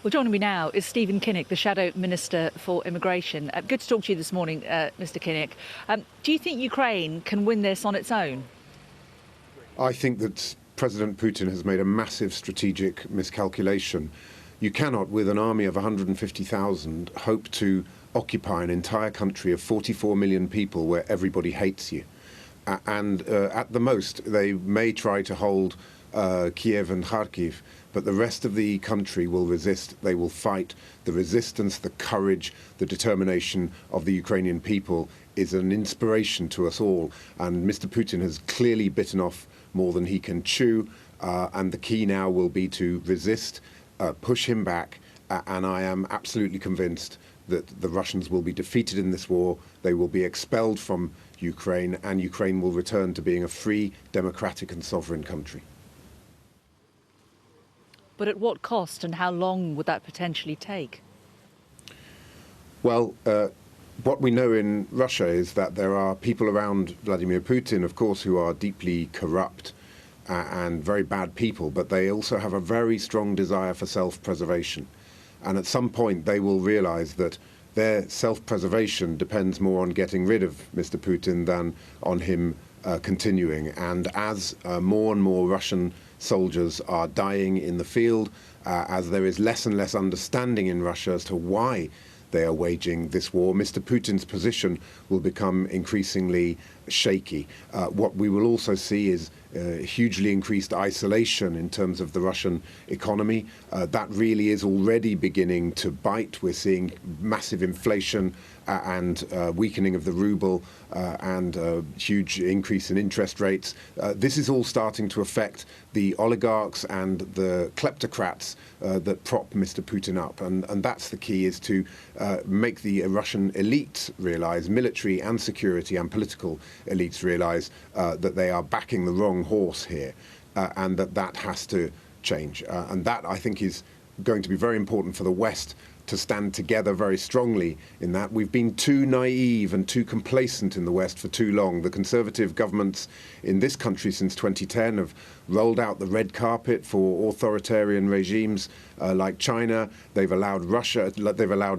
Well, joining me now is Stephen Kinnock, the Shadow Minister for Immigration. Good to talk to you this morning, Mr. Kinnock. Do you think Ukraine can win this on its own? I think that President Putin has made a massive strategic miscalculation. You cannot, with an army of 150,000, hope to occupy an entire country of 44 million people where everybody hates you. And at the most, they may try to hold Kiev and Kharkiv, but the rest of the country will resist. They will fight. The resistance, the courage, the determination of the Ukrainian people is an inspiration to us all. And Mr. Putin has clearly bitten off more than he can chew. And the key now will be to resist, push him back. And I am absolutely convinced that the Russians will be defeated in this war. They will be expelled from Ukraine, and Ukraine will return to being a free, democratic and sovereign country. But at what cost, and how long would that potentially take? Well, what we know in Russia is that there are people around Vladimir Putin, of course, who are deeply corrupt and very bad people, but they also have a very strong desire for self-preservation. And at some point they will realize that their self-preservation depends more on getting rid of Mr. Putin than on him continuing. And as more and more Russian soldiers are dying in the field, as there is less and less understanding in Russia as to why they are waging this war, Mr. Putin's position will become increasingly shaky. What we will also see is hugely increased isolation in terms of the Russian economy. That really is already beginning to bite. We're seeing massive inflation and weakening of the ruble and huge increase in interest rates. This is all starting to affect the oligarchs and the kleptocrats that prop Mr. Putin up. And that's the key, is to make the Russian elites realize, military and security and political elites realize that they are backing the wrong horse here, and that has to change. And that, I think, is going to be very important for the West to stand together very strongly in that. We've been too naive and too complacent in the West for too long. The Conservative governments in this country since 2010 have rolled out the red carpet for authoritarian regimes like China. They've allowed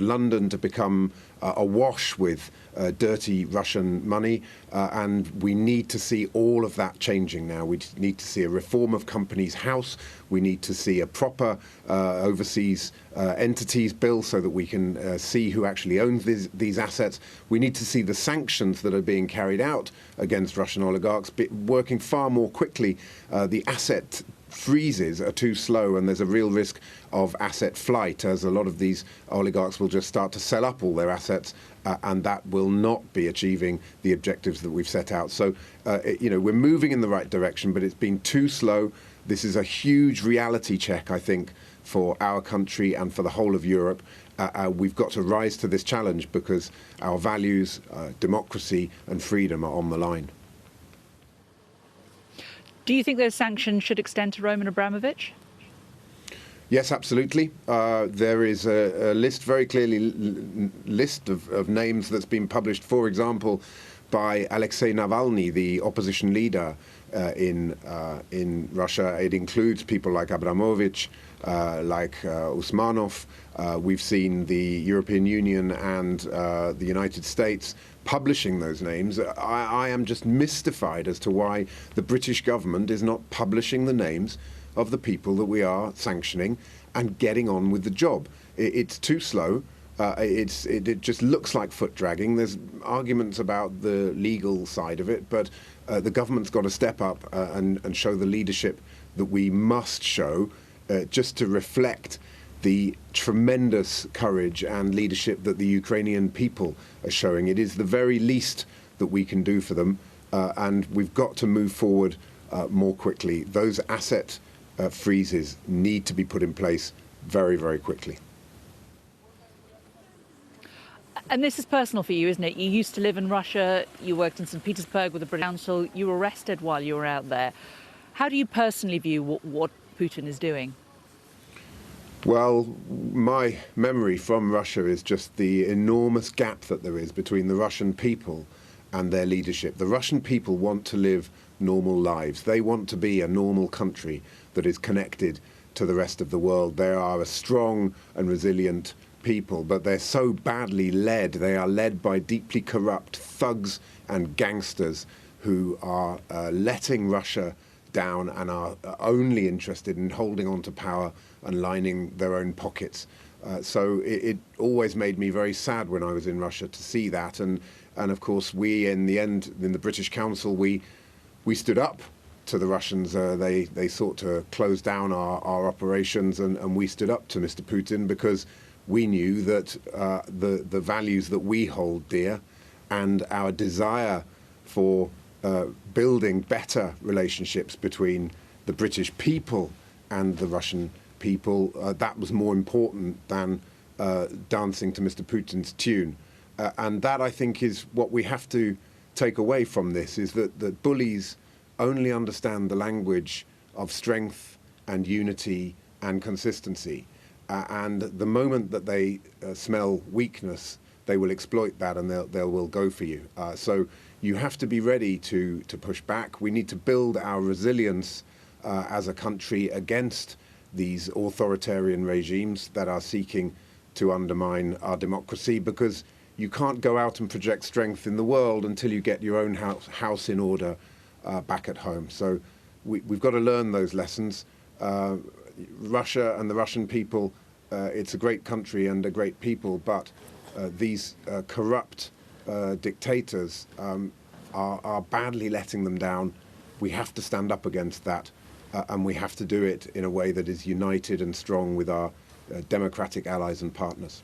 London to become awash with dirty Russian money, and we need to see all of that changing now. We need to see a reform of Companies House. We need to see a proper overseas entities bill so that we can see who actually owns these assets. We need to see the sanctions that are being carried out against Russian oligarchs working far more quickly. The asset freezes are too slow, and there's a real risk of asset flight, as a lot of these oligarchs will just start to sell up all their assets, and that will not be achieving the objectives that we've set out. So, we're moving in the right direction, but it's been too slow. This is a huge reality check, I think, for our country and for the whole of Europe. We've got to rise to this challenge because our values, democracy and freedom are on the line. Do you think those sanctions should extend to Roman Abramovich? Yes, absolutely. There is a list, very clearly list of names that's been published, for example, by Alexei Navalny, the opposition leader in Russia. It includes people like Abramovich, like Usmanov. We've seen the European Union and the United States publishing those names. I am just mystified as to why the British government is not publishing the names of the people that we are sanctioning and getting on with the job. It's too slow. It just looks like foot dragging. There's arguments about the legal side of it, but the government's got to step up and show the leadership that we must show, just to reflect the tremendous courage and leadership that the Ukrainian people are showing. It is the very least that we can do for them, and we've got to move forward more quickly. Those asset freezes need to be put in place very, very quickly. And this is personal for you, isn't it? You used to live in Russia, you worked in St. Petersburg with the British Council, you were arrested while you were out there. How do you personally view what Putin is doing? Well, my memory from Russia is just the enormous gap that there is between the Russian people and their leadership. The Russian people want to live normal lives. They want to be a normal country that is connected to the rest of the world. They are a strong and resilient people, but they're so badly led. They are led by deeply corrupt thugs and gangsters who are letting Russia down and are only interested in holding on to power and lining their own pockets. So it always made me very sad when I was in Russia to see that. And of course, we, in the end, in the British Council, we stood up to the Russians. They sought to close down our operations, and we stood up to Mr. Putin because we knew that the values that we hold dear and our desire for building better relationships between the British people and the Russian people, that was more important than dancing to Mr. Putin's tune. And that, I think, is what we have to take away from this, is that bullies only understand the language of strength and unity and consistency. And the moment that they smell weakness, they will exploit that and they will go for you. So you have to be ready to push back. We need to build our resilience as a country against these authoritarian regimes that are seeking to undermine our democracy, because you can't go out and project strength in the world until you get your own house in order back at home. So we've got to learn those lessons. Russia and the Russian people, it's a great country and a great people, but these corrupt dictators are badly letting them down. We have to stand up against that, and we have to do it in a way that is united and strong with our democratic allies and partners.